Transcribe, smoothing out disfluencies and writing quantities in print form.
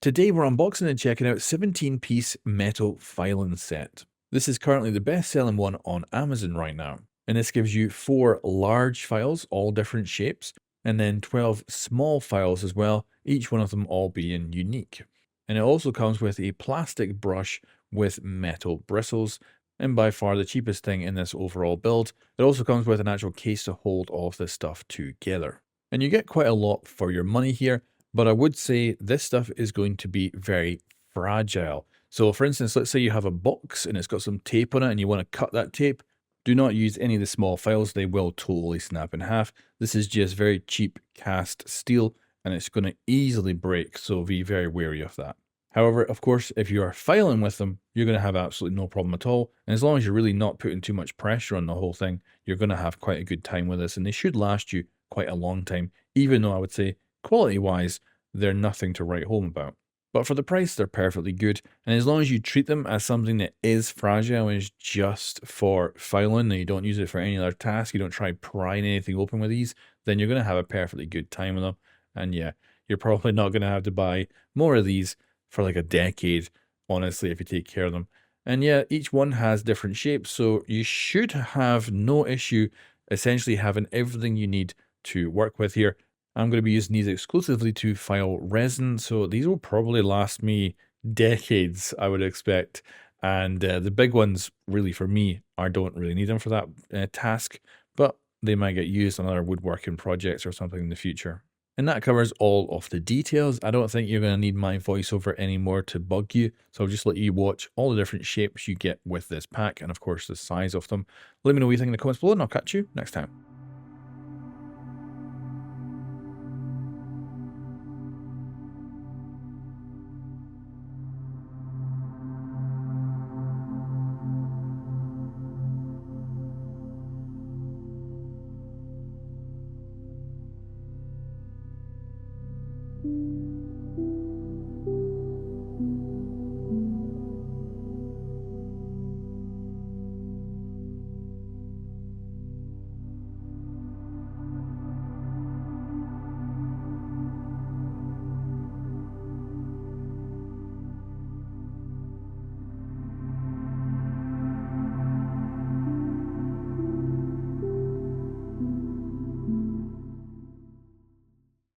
Today we're unboxing and checking out 17-piece metal filing set. This is currently the best-selling one on Amazon right now. And this gives you 4 large files, all different shapes, and then 12 small files as well, each one of them all being unique. And it also comes with a plastic brush with metal bristles, and by far the cheapest thing in this overall build. It also comes with an actual case to hold all of this stuff together. And you get quite a lot for your money here, but I would say this stuff is going to be very fragile. So for instance, let's say you have a box and it's got some tape on it and you want to cut that tape. Do not use any of the small files. They will totally snap in half. This is just very cheap cast steel and it's going to easily break. So be very wary of that. However, of course, if you are filing with them, you're going to have absolutely no problem at all. And as long as you're really not putting too much pressure on the whole thing, you're going to have quite a good time with this. And they should last you quite a long time, even though I would say quality-wise, they're nothing to write home about. But for the price, they're perfectly good. And as long as you treat them as something that is fragile and is just for filing, and you don't use it for any other task, you don't try prying anything open with these, then you're going to have a perfectly good time with them. And yeah, you're probably not going to have to buy more of these for like a decade, honestly, if you take care of them. And yeah, each one has different shapes, so you should have no issue essentially having everything you need to work with here. I'm going to be using these exclusively to file resin, so these will probably last me decades, I would expect. And the big ones, really for me, I don't really need them for that task, but they might get used on other woodworking projects or something in the future. And that covers all of the details. I don't think you're going to need my voiceover anymore to bug you, so I'll just let you watch all the different shapes you get with this pack, and of course the size of them. Let me know what you think in the comments below, and I'll catch you next time.